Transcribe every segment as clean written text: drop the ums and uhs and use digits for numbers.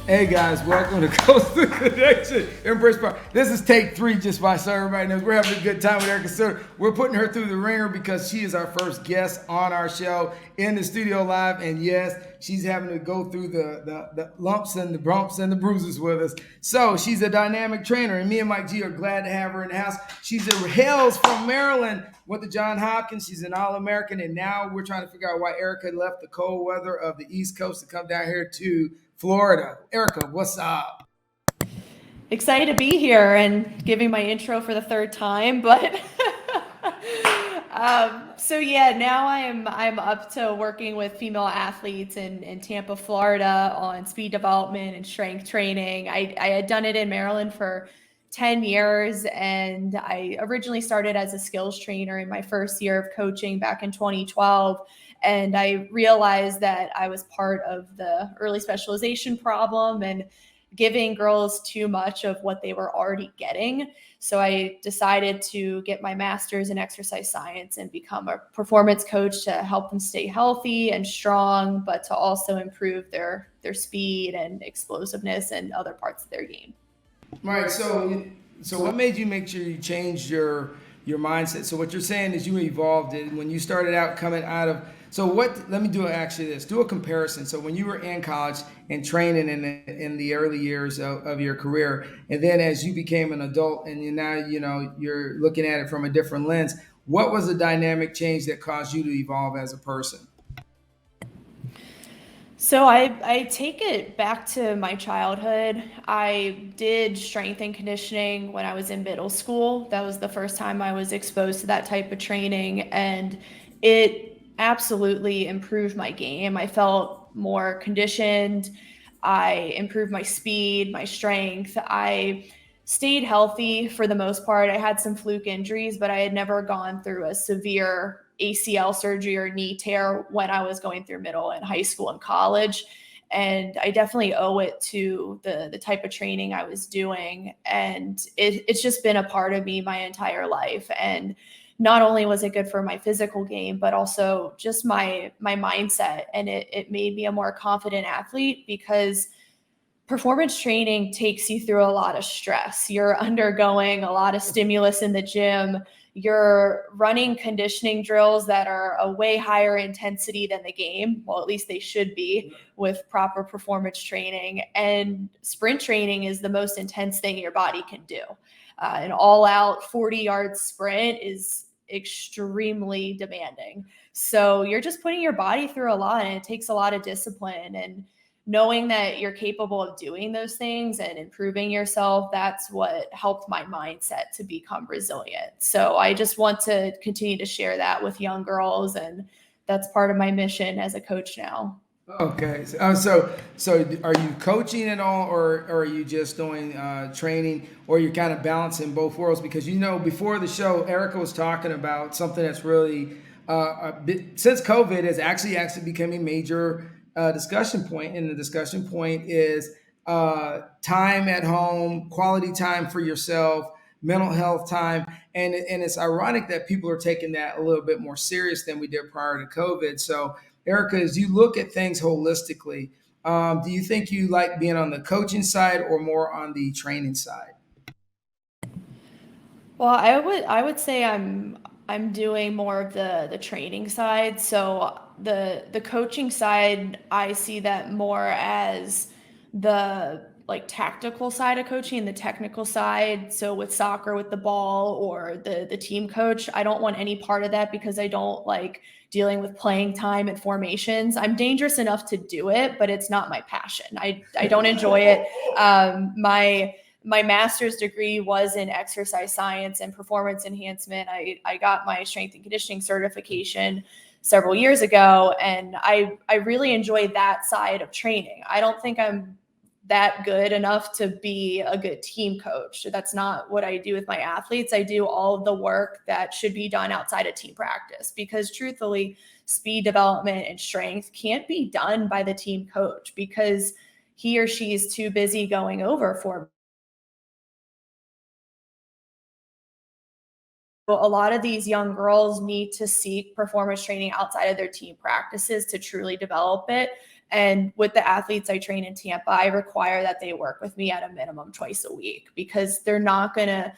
Hey guys, welcome to Coastal Connection. Embrace Park. This is take 3, just by so everybody knows. We're having a good time with Erica SUTER. We're putting her through the ringer because she is our first guest on our show in the studio live. And yes, she's having to go through the lumps and the bumps and the bruises with us. So she's a dynamic trainer, and me and Mike G are glad to have her in the house. Hails from Maryland, went to Johns Hopkins. She's an All-American, and now we're trying to figure out why Erica left the cold weather of the East Coast to come down here to Florida. Erica, what's up? Excited to be here and giving my intro for the third time, but so yeah, now I'm up to working with female athletes in Tampa, Florida on speed development and strength training. I had done it in Maryland for 10 years, and I originally started as a skills trainer in my first year of coaching back in 2012. And I realized that I was part of the early specialization problem and giving girls too much of what they were already getting. So I decided to get my master's in exercise science and become a performance coach to help them stay healthy and strong, but to also improve their speed and explosiveness and other parts of their game. Right. So what made you make sure you changed your mindset? So what you're saying is you evolved it when you started out coming out of. So what? Let me do actually this. Do a comparison. So when you were in college and training in the early years of your career, and then as you became an adult and you're looking at it from a different lens. What was the dynamic change that caused you to evolve as a person? So I take it back to my childhood. I did strength and conditioning when I was in middle school. That was the first time I was exposed to that type of training, and it absolutely improved my game. I felt more conditioned. I improved my speed, my strength. I stayed healthy for the most part. I had some fluke injuries, but I had never gone through a severe ACL surgery or knee tear when I was going through middle and high school and college. And I definitely owe it to the type of training I was doing. And it's just been a part of me my entire life. And not only was it good for my physical game, but also just my mindset. And it made me a more confident athlete because performance training takes you through a lot of stress. You're undergoing a lot of stimulus in the gym. You're running conditioning drills that are a way higher intensity than the game. Well, at least they should be with proper performance training. And sprint training is the most intense thing your body can do. An all out 40-yard sprint is extremely demanding. So you're just putting your body through a lot, and it takes a lot of discipline. And knowing that you're capable of doing those things and improving yourself, that's what helped my mindset to become resilient. So I just want to continue to share that with young girls, and that's part of my mission as a coach now. Okay. So are you coaching at all, or are you just doing training, or you're kind of balancing both worlds? Because before the show, Erica was talking about something that's really since COVID has actually become a major discussion point, and the discussion point is time at home, quality time for yourself, mental health time, and it's ironic that people are taking that a little bit more serious than we did prior to COVID. So, Erica, as you look at things holistically, do you think you like being on the coaching side or more on the training side? Well, I would say I'm doing more of the training side. So the coaching side, I see that more as the like tactical side of coaching, the technical side. So with soccer with the ball or the team coach, I don't want any part of that because I don't like dealing with playing time and formations. I'm dangerous enough to do it, but it's not my passion. I don't enjoy it. My master's degree was in exercise science and performance enhancement. I got my strength and conditioning certification several years ago, and I really enjoy that side of training. I don't think I'm that good enough to be a good team coach. That's not what I do with my athletes. I do all of the work that should be done outside of team practice because truthfully, speed development and strength can't be done by the team coach because he or she is too busy going over a lot of these young girls need to seek performance training outside of their team practices to truly develop it. And with the athletes I train in Tampa, I require that they work with me at a minimum twice a week, because they're not going to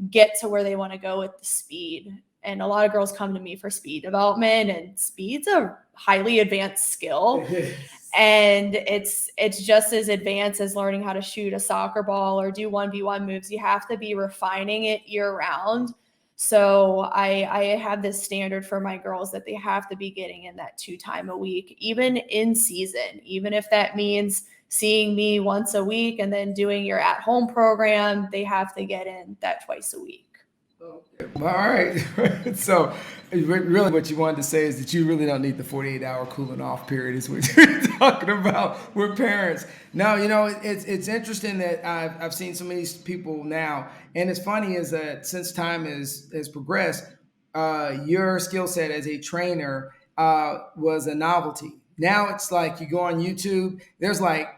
get to where they want to go with the speed. And a lot of girls come to me for speed development, and speed's a highly advanced skill. And it's just as advanced as learning how to shoot a soccer ball or do 1v1 moves. You have to be refining it year round. So I have this standard for my girls that they have to be getting in that 2 times a week, even in season, even if that means seeing me once a week and then doing your at-home program, they have to get in that twice a week. All right. So really what you wanted to say is that you really don't need the 48-hour cooling off period is what you're talking about with parents. No, it's interesting that I've seen so many people now. And it's funny is that since time has progressed, your skill set as a trainer was a novelty. Now it's like you go on YouTube, there's like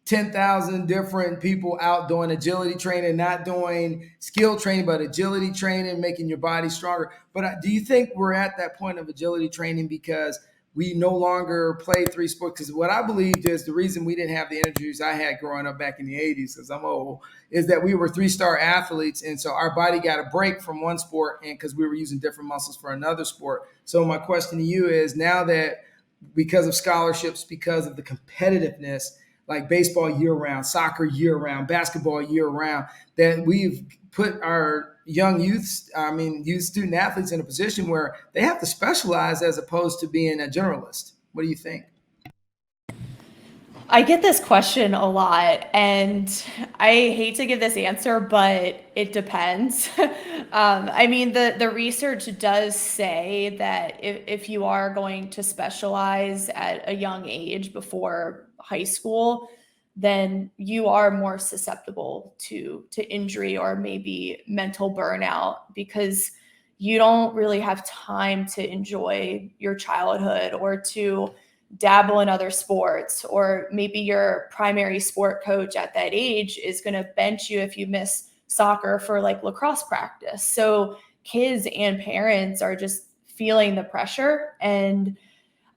10,000 different people out doing agility training, not doing skill training, but agility training, making your body stronger. But do you think we're at that point of agility training because we no longer play 3 sports? Because what I believe is the reason we didn't have the injuries I had growing up back in the 80s, because I'm old, is that we were 3-star athletes. And so our body got a break from one sport, and because we were using different muscles for another sport. So my question to you is, now that because of scholarships, because of the competitiveness, like baseball year-round, soccer year-round, basketball year-round, that we've put our youth student athletes in a position where they have to specialize as opposed to being a generalist. What do you think? I get this question a lot, and I hate to give this answer, but it depends. The research does say that if you are going to specialize at a young age before high school, then you are more susceptible to injury or maybe mental burnout, because you don't really have time to enjoy your childhood or to dabble in other sports, or maybe your primary sport coach at that age is going to bench you if you miss soccer for like lacrosse practice. So kids and parents are just feeling the pressure, and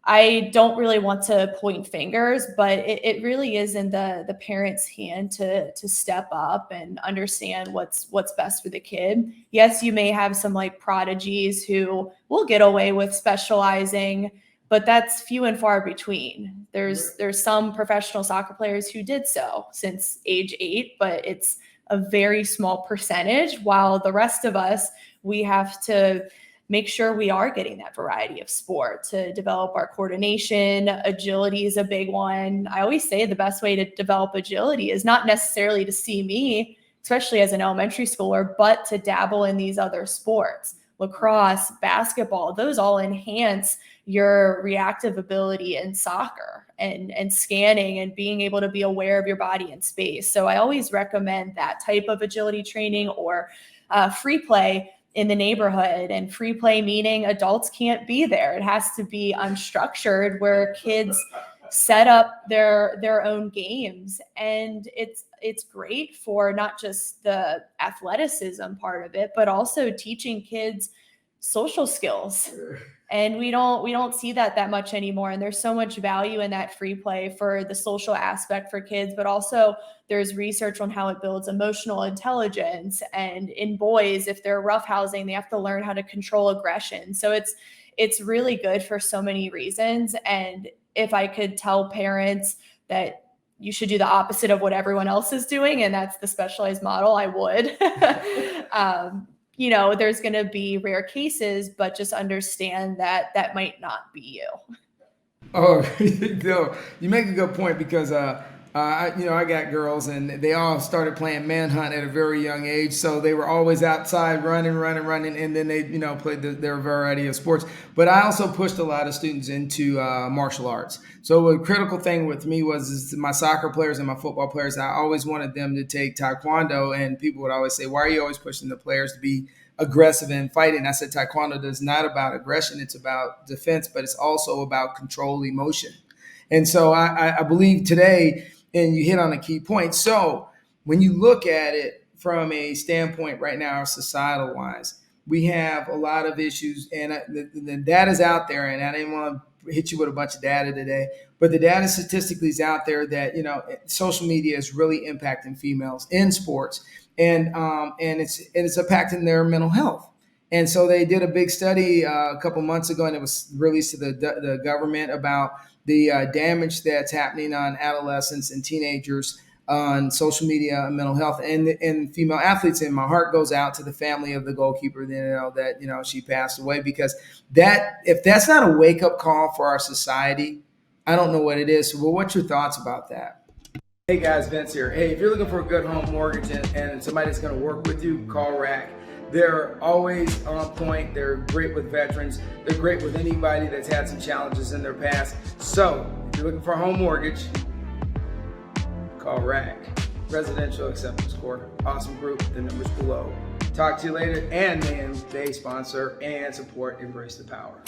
I don't really want to point fingers, but it really is in the parent's hand to step up and understand what's best for the kid. Yes, you may have some like prodigies who will get away with specializing, but that's few and far between. There's some professional soccer players who did so since age 8, but it's a very small percentage, while the rest of us, we have to make sure we are getting that variety of sport to develop our coordination. Agility is a big one. I always say the best way to develop agility is not necessarily to see me, especially as an elementary schooler, but to dabble in these other sports. Lacrosse, basketball, those all enhance your reactive ability in soccer and scanning and being able to be aware of your body in space. So I always recommend that type of agility training, or free play in the neighborhood. And free play meaning adults can't be there. It has to be unstructured, where kids set up their own games. And it's great for not just the athleticism part of it, but also teaching kids social skills. And we don't see that much anymore. And there's so much value in that free play for the social aspect for kids, but also there's research on how it builds emotional intelligence. And in boys, if they're roughhousing, they have to learn how to control aggression. So it's really good for so many reasons. And if I could tell parents that you should do the opposite of what everyone else is doing, and that's the specialized model, I would. There's going to be rare cases, but just understand that might not be you. Oh, no, you make a good point, because I got girls, and they all started playing manhunt at a very young age. So they were always outside running, and then they played their variety of sports. But I also pushed a lot of students into martial arts. So a critical thing with me was my soccer players and my football players. I always wanted them to take taekwondo, and people would always say, "Why are you always pushing the players to be aggressive and fighting?" I said, taekwondo is not about aggression. It's about defense, but it's also about control emotion. And so I believe today, and you hit on a key point. So when you look at it from a standpoint right now, societal wise, we have a lot of issues, and the data's out there, and I didn't want to hit you with a bunch of data today, but the data statistically is out there that social media is really impacting females in sports, and it's impacting their mental health. And so they did a big study a couple months ago, and it was released to the government about the damage that's happening on adolescents and teenagers on social media and mental health and female athletes. And my heart goes out to the family of the goalkeeper that she passed away, because that, if that's not a wake up call for our society, I don't know what it is. So, well, what's your thoughts about that? Hey guys, Vince here. Hey, if you're looking for a good home mortgage and somebody that's going to work with you, call Rack. They're always on point. They're great with veterans. They're great with anybody that's had some challenges in their past. So if you're looking for a home mortgage, call Rack. Residential Acceptance Corps. Awesome group. The numbers below. Talk to you later. And they sponsor and support Embrace the Power.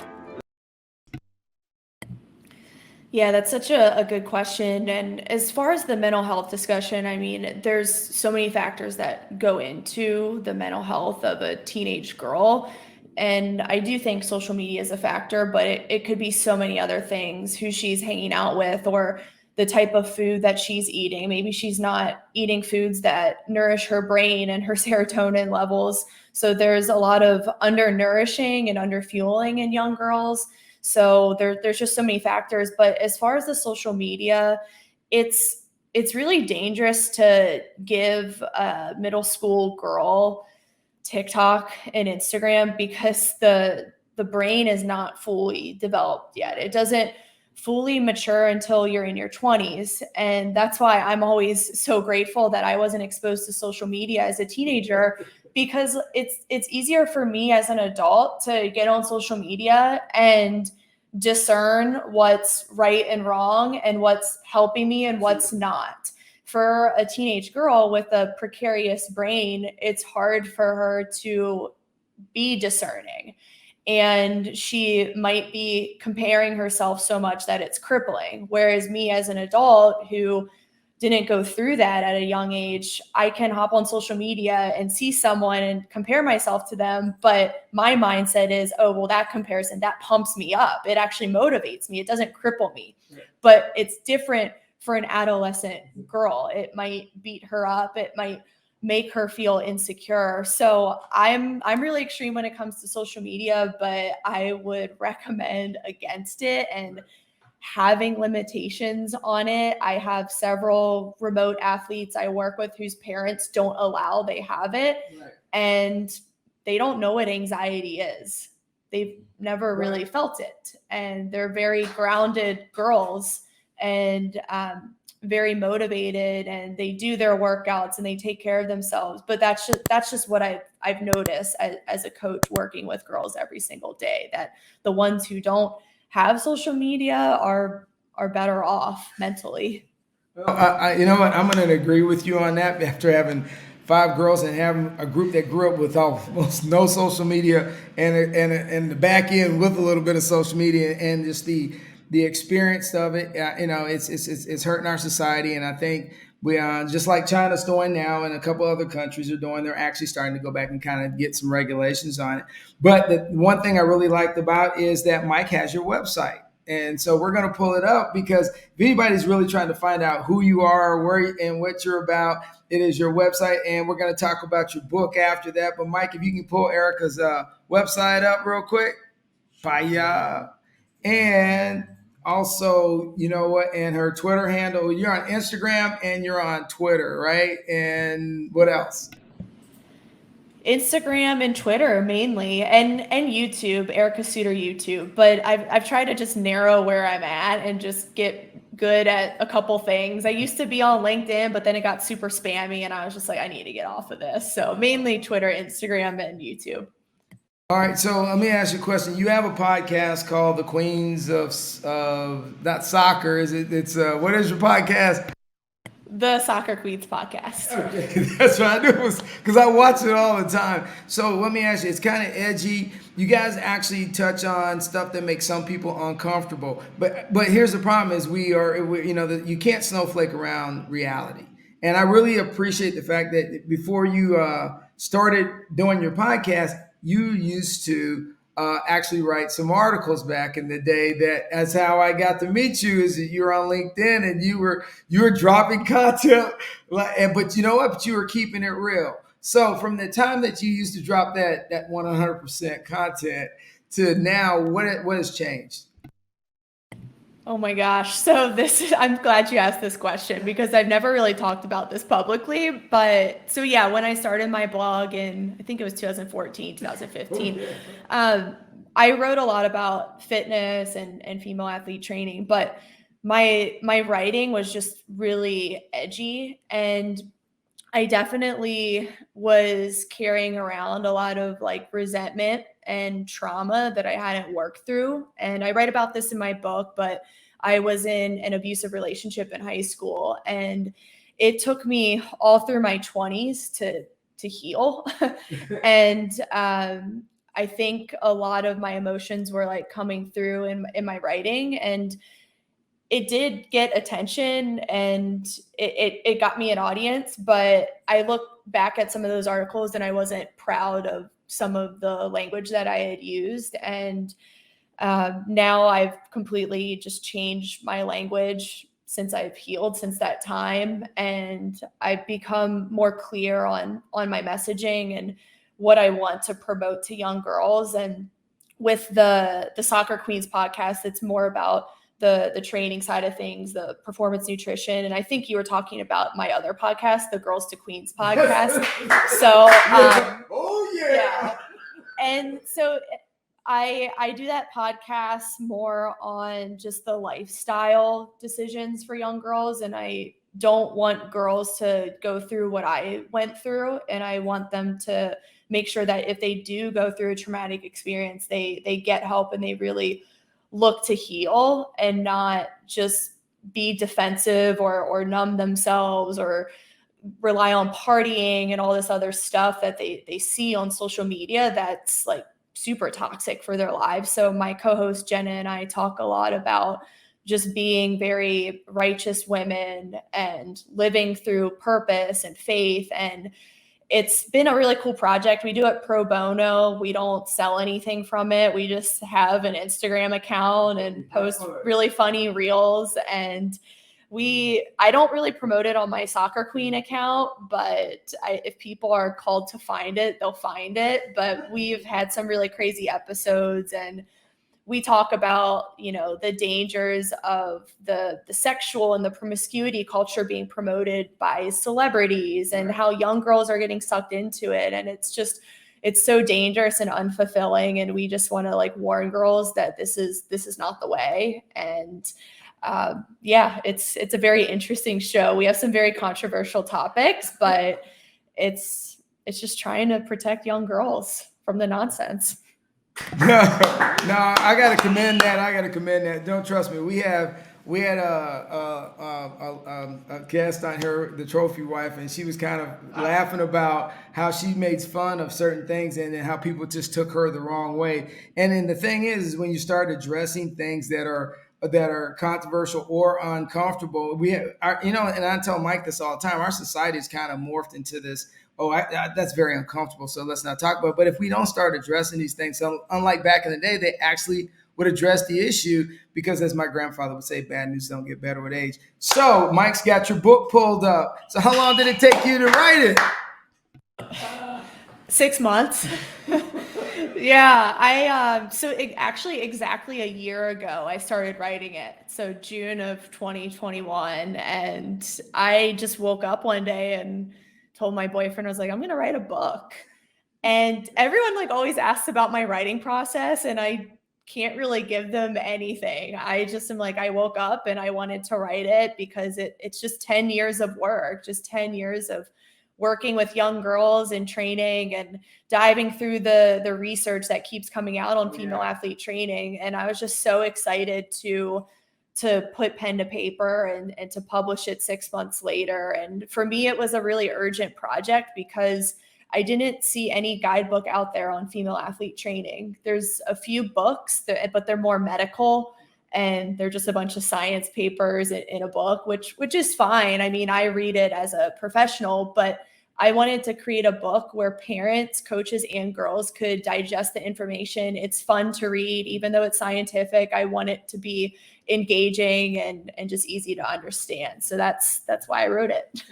Yeah, that's such a good question. And as far as the mental health discussion, I mean, there's so many factors that go into the mental health of a teenage girl. And I do think social media is a factor, but it could be so many other things, who she's hanging out with or the type of food that she's eating. Maybe she's not eating foods that nourish her brain and her serotonin levels. So there's a lot of undernourishing and underfueling in young girls. So there's just so many factors. But as far as the social media, it's really dangerous to give a middle school girl TikTok and Instagram, because the brain is not fully developed yet. It doesn't fully mature until you're in your 20s. And that's why I'm always so grateful that I wasn't exposed to social media as a teenager, because it's easier for me as an adult to get on social media and discern what's right and wrong and what's helping me and what's not. For a teenage girl with a precarious brain, it's hard for her to be discerning. And she might be comparing herself so much that it's crippling. Whereas me as an adult who didn't go through that at a young age, I can hop on social media and see someone and compare myself to them. But my mindset is, oh, well, that comparison, that pumps me up. It actually motivates me. It doesn't cripple me. Right. But it's different for an adolescent girl. It might beat her up. It might make her feel insecure. So I'm really extreme when it comes to social media, but I would recommend against it and having limitations on it. I have several remote athletes I work with whose parents don't allow they have it. Right. And they don't know what anxiety is. They've never really felt it. And they're very grounded girls and very motivated, and they do their workouts and they take care of themselves. But that's just what I've noticed as a coach working with girls every single day, that the ones who don't have social media are better off mentally. Well, you know what? I'm going to agree with you on that. After having 5 girls and having a group that grew up with almost no social media and the back end with a little bit of social media, and just the experience of it, it's hurting our society. And I think we just like China's doing now, and a couple other countries are doing, they're actually starting to go back and kind of get some regulations on it. But the one thing I really liked about is that Mike has your website. And so we're going to pull it up, because if anybody's really trying to find out who you are, where and what you're about, it is your website. And we're going to talk about your book after that. But Mike, if you can pull Erica's website up real quick. Bye. And also, you know what, and her Twitter handle, you're on Instagram and you're on Twitter, right? And what else? Instagram and Twitter mainly, and YouTube, Erica Suter YouTube. But I've tried to just narrow where I'm at and just get good at a couple things. I used to be on LinkedIn, but then it got super spammy and I was just like, I need to get off of this. So mainly Twitter, Instagram, and YouTube. All right, so let me ask you a question. You have a podcast called The Queens of not soccer. It's what is your podcast? The Soccer Queens podcast. Okay, that's what I knew, because I watch it all the time. So let me ask you, it's kind of edgy. You guys actually touch on stuff that makes some people uncomfortable. But here's the problem: is you can't snowflake around reality. And I really appreciate the fact that before you started doing your podcast, you used to actually write some articles back in the day. That's how I got to meet you. Is that you were on LinkedIn and you were dropping content, but you know what? But you were keeping it real. So from the time that you used to drop that 100% content to now, what has changed? Oh my gosh. So I'm glad you asked this question because I've never really talked about this publicly. But so yeah, when I started my blog in, I think it was 2014, 2015, I wrote a lot about fitness and female athlete training, but my writing was just really edgy, and I definitely was carrying around a lot of like resentment and trauma that I hadn't worked through. And I write about this in my book, but I was in an abusive relationship in high school, and it took me all through my 20s to heal. And I think a lot of my emotions were like coming through in my writing, and it did get attention, and it got me an audience, but I look back at some of those articles and I wasn't proud of some of the language that I had used. And now I've completely just changed my language since I've healed since that time. And I've become more clear on my messaging and what I want to promote to young girls. And with the Soccer Queens podcast, it's more about the training side of things, the performance nutrition. And I think you were talking about my other podcast, the Girls to Queens podcast. So, yeah. And so I do that podcast more on just the lifestyle decisions for young girls. And I don't want girls to go through what I went through. And I want them to make sure that if they do go through a traumatic experience, they get help and they really look to heal and not just be defensive or numb themselves or rely on partying and all this other stuff that they see on social media that's like super toxic for their lives. So my co-host Jenna and I talk a lot about just being very righteous women and living through purpose and faith. And it's been a really cool project. We do it pro bono. We don't sell anything from it. We just have an Instagram account and post really funny reels. And I don't really promote it on my Soccer Queen account, but if people are called to find it, they'll find it. But we've had some really crazy episodes, and we talk about, the dangers of the sexual and the promiscuity culture being promoted by celebrities and how young girls are getting sucked into it. And it's so dangerous and unfulfilling. And we just want to like warn girls that this is not the way. And it's a very interesting show. We have some very controversial topics, but it's just trying to protect young girls from the nonsense. No, I gotta commend that. Don't trust me. We had a guest on here, the trophy wife, and she was kind of laughing about how she makes fun of certain things and then how people just took her the wrong way. And then the thing is when you start addressing things that are controversial or uncomfortable, and I tell Mike this all the time. Our society is kind of morphed into this. That's very uncomfortable, so let's not talk about it. But if we don't start addressing these things, so unlike back in the day, they actually would address the issue because, as my grandfather would say, bad news don't get better with age. So Mike's got your book pulled up. So how long did it take you to write it? 6 months. Yeah, actually exactly a year ago, I started writing it. So June of 2021. And I just woke up one day and told my boyfriend, I was like, I'm going to write a book. And everyone like always asks about my writing process, and I can't really give them anything. I just am like, I woke up and I wanted to write it because it's just 10 years of work, just 10 years of working with young girls and training and diving through the research that keeps coming out on female athlete training. And I was just so excited to put pen to paper and to publish it 6 months later. And for me, it was a really urgent project because I didn't see any guidebook out there on female athlete training. There's a few books, but they're more medical, and they're just a bunch of science papers in a book, which is fine. I mean, I read it as a professional, but I wanted to create a book where parents, coaches, and girls could digest the information. It's fun to read, even though it's scientific. I want it to be engaging and just easy to understand. So that's why I wrote it.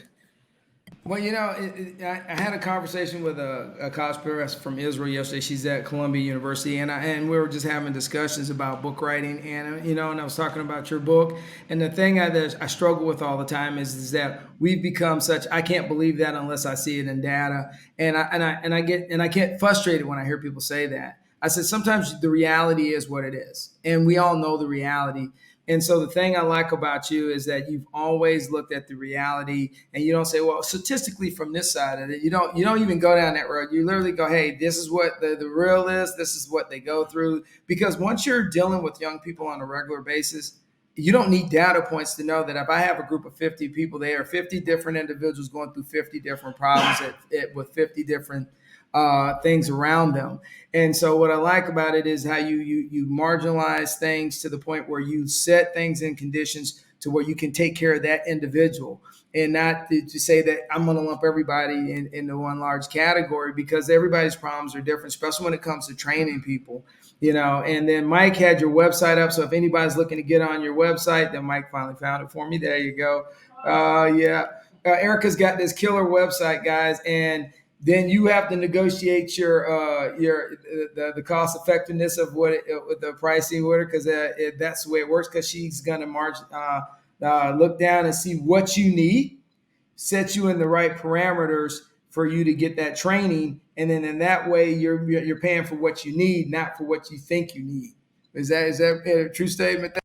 Well, I had a conversation with a college professor from Israel yesterday. She's at Columbia University, and we were just having discussions about book writing, and I was talking about your book. And the thing that I struggle with all the time is that we've become such. I can't believe that unless I see it in data, and I get frustrated when I hear people say that. I said sometimes the reality is what it is, and we all know the reality. And so the thing I like about you is that you've always looked at the reality, and you don't say, well, statistically from this side of it, you don't even go down that road. You literally go, hey, this is what the real is. This is what they go through. Because once you're dealing with young people on a regular basis, you don't need data points to know that if I have a group of 50 people, they are 50 different individuals going through 50 different problems with 50 different things around them. And so what I like about it is how you marginalize things to the point where you set things in conditions to where you can take care of that individual, and not to say that I'm going to lump everybody into one large category, because everybody's problems are different, especially when it comes to training people. And then Mike had your website up. So if anybody's looking to get on your website, then Mike finally found it for me. There you go. Yeah. Erica's got this killer website, guys. And then you have to negotiate the cost effectiveness of with the pricing order, because that's the way it works. Because she's going to look down and see what you need, set you in the right parameters for you to get that training, and then in that way you're paying for what you need, not for what you think you need. Is that a true statement?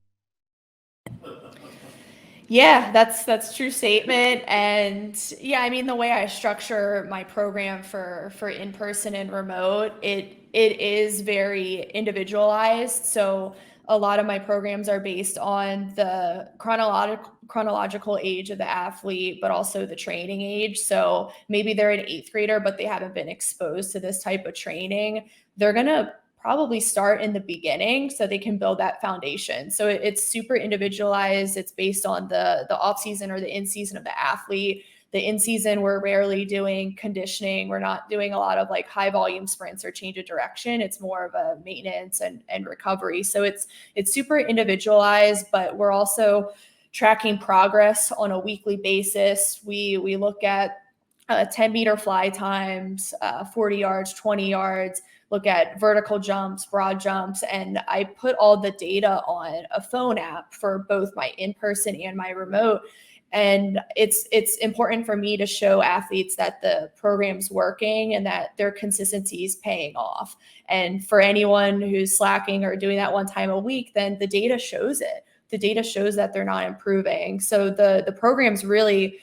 Yeah, that's true statement. And yeah, I mean, the way I structure my program for in-person and remote, it is very individualized. So a lot of my programs are based on the chronological age of the athlete, but also the training age. So maybe they're an eighth grader, but they haven't been exposed to this type of training. They're gonna probably start in the beginning so they can build that foundation. So it's super individualized. It's based on the off season or the in season of the athlete. The in season, we're rarely doing conditioning. We're not doing a lot of like high volume sprints or change of direction. It's more of a maintenance and recovery. So it's super individualized, but we're also tracking progress on a weekly basis. We look at 10-meter fly times, 40 yards, 20 yards, look at vertical jumps, broad jumps, and I put all the data on a phone app for both my in-person and my remote. And it's important for me to show athletes that the program's working and that their consistency is paying off. And for anyone who's slacking or doing that one time a week, then the data shows it. The data shows that they're not improving. So the program's really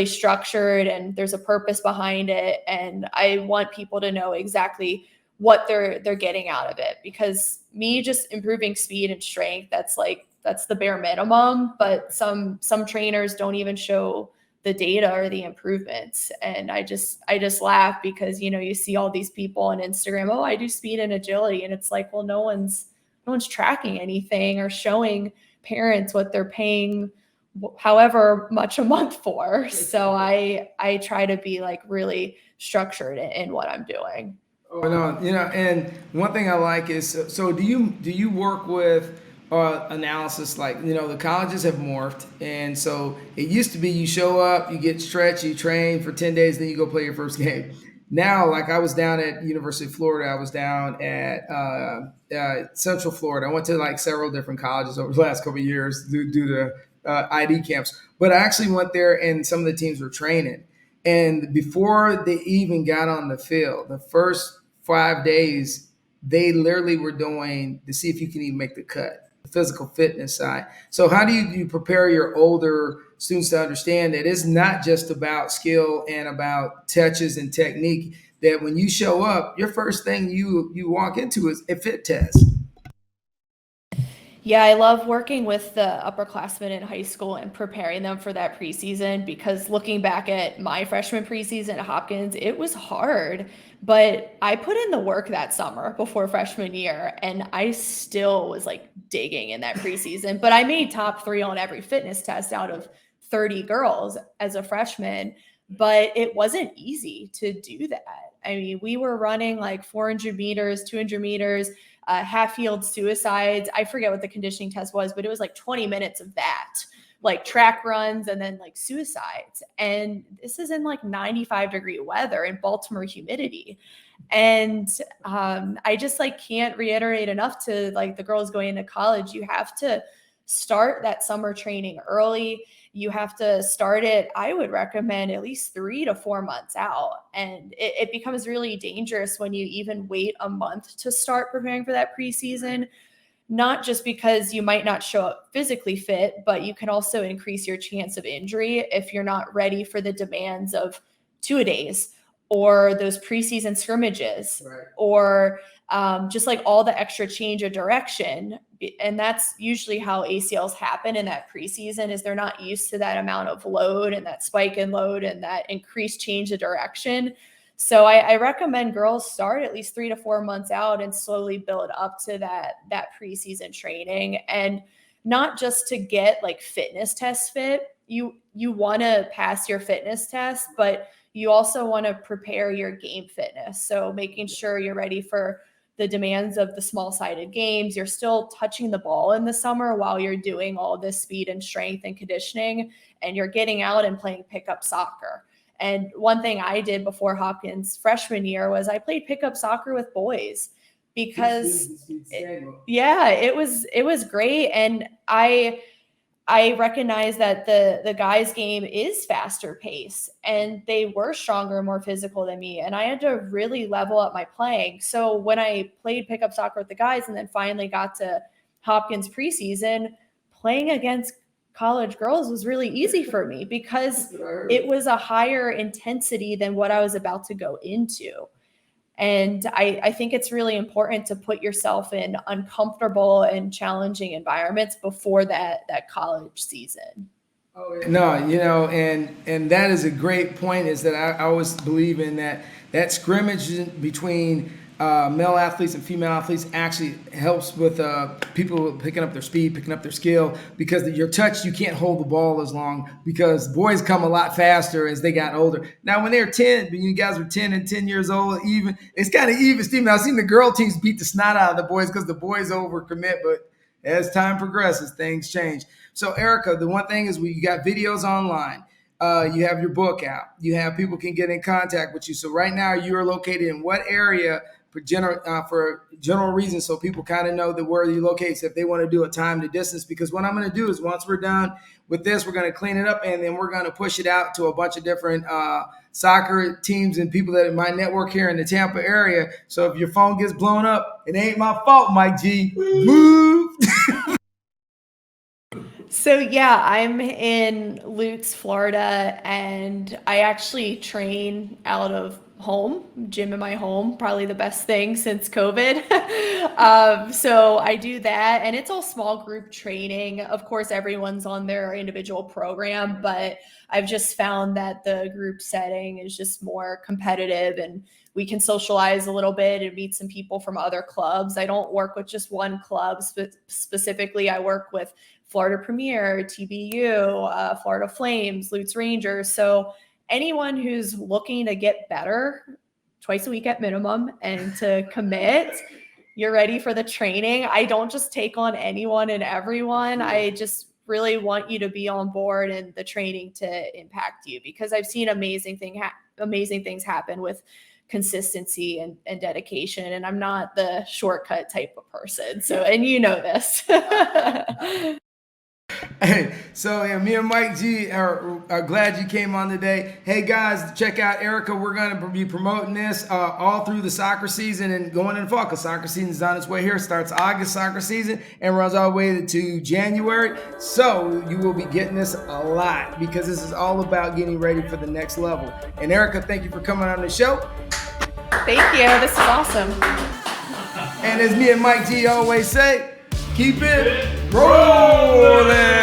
structured, and there's a purpose behind it. And I want people to know exactly what they're getting out of it, because me just improving speed and strength, that's the bare minimum, but some trainers don't even show the data or the improvements. And I just laugh, because you see all these people on Instagram, oh, I do speed and agility, and it's like, well, no one's tracking anything or showing parents what they're paying however much a month for. So I try to be like really structured in what I'm doing. Oh, no, and one thing I like is, so do you work with analysis? Like, the colleges have morphed, and so it used to be you show up, you get stretched, you train for 10 days, then you go play your first game. Now, like, I was down at University of Florida, I was down at Central Florida. I went to like several different colleges over the last couple of years due to ID camps, but I actually went there, and some of the teams were training. And before they even got on the field, the first 5 days, they literally were doing to see if you can even make the cut, the physical fitness side. So how do you prepare your older students to understand that it's not just about skill and about touches and technique, that when you show up, your first thing you walk into is a fit test? Yeah, I love working with the upperclassmen in high school and preparing them for that preseason, because looking back at my freshman preseason at Hopkins, it was hard, but I put in the work that summer before freshman year, and I still was like digging in that preseason. But I made top 3 on every fitness test out of 30 girls as a freshman. but it wasn't easy to do that. I mean, we were running like 400 meters, 200 meters, half field suicides. I forget what the conditioning test was, but it was like 20 minutes of that, like track runs and then like suicides. And this is in like 95-degree weather in Baltimore humidity. And I just like can't reiterate enough to like the girls going into college, you have to start that summer training early. You have to start it, I would recommend at least 3 to 4 months out. And it becomes really dangerous when you even wait a month to start preparing for that preseason, not just because you might not show up physically fit, but you can also increase your chance of injury if you're not ready for the demands of two-a-days or those preseason scrimmages, Right. or just like all the extra change of direction. And that's usually how ACLs happen in that preseason, is they're not used to that amount of load and that spike in load and that increased change of direction. So I recommend girls start at least 3 to 4 months out and slowly build up to that preseason training, and not just to get like fitness test fit. You want to pass your fitness test, but you also want to prepare your game fitness. So making sure you're ready for the demands of the small-sided games. You're still touching the ball in the summer while you're doing all this speed and strength and conditioning, and you're getting out and playing pickup soccer. And one thing I did before Hopkins freshman year was I played pickup soccer with boys, because it was great. And I recognize that the guys' game is faster pace, and they were stronger and more physical than me. And I had to really level up my playing. So when I played pickup soccer with the guys and then finally got to Hopkins preseason, playing against college girls was really easy for me because it was a higher intensity than what I was about to go into. And I think it's really important to put yourself in uncomfortable and challenging environments before that college season. No, and that is a great point, is that I always believe in that scrimmage between male athletes and female athletes actually helps with people picking up their speed, picking up their skill, because your touch, you can't hold the ball as long, because boys come a lot faster as they got older. Now, when they're 10, when you guys were 10 and 10 years old, even, it's kind of even, Stephen. I've seen the girl teams beat the snot out of the boys because the boys overcommit, but as time progresses, things change. So, Erica, the one thing is you got videos online. You have your book out. You have people can get in contact with you. So right now you are located in what area for general reasons, so people kind of know where you're located, so if they want to do a time to distance. Because what I'm going to do is, once we're done with this, we're going to clean it up, and then we're going to push it out to a bunch of different soccer teams and people that in my network here in the Tampa area. So if your phone gets blown up, it ain't my fault, Mike G. Move. So yeah, I'm in Lutz, Florida, and I actually train out of home, gym in my home, probably the best thing since COVID. So I do that, and it's all small group training. Of course, everyone's on their individual program, but I've just found that the group setting is just more competitive, and we can socialize a little bit and meet some people from other clubs. I don't work with just one club specifically. I work with Florida Premier, TBU, Florida Flames, Lutz Rangers. So anyone who's looking to get better twice a week at minimum and to commit, you're ready for the training. I don't just take on anyone and everyone. I just really want you to be on board and the training to impact you, because I've seen amazing things happen with consistency and dedication. And I'm not the shortcut type of person. So, and you know this. Hey, so yeah, me and Mike G are glad you came on today. Hey guys, check out Erica. We're going to be promoting this all through the soccer season and going in fall, because soccer season is on its way here. It starts August soccer season and runs all the way to January. So you will be getting this a lot, because this is all about getting ready for the next level. And Erica, thank you for coming on the show. Thank you. This is awesome. And as me and Mike G always say, keep it rolling.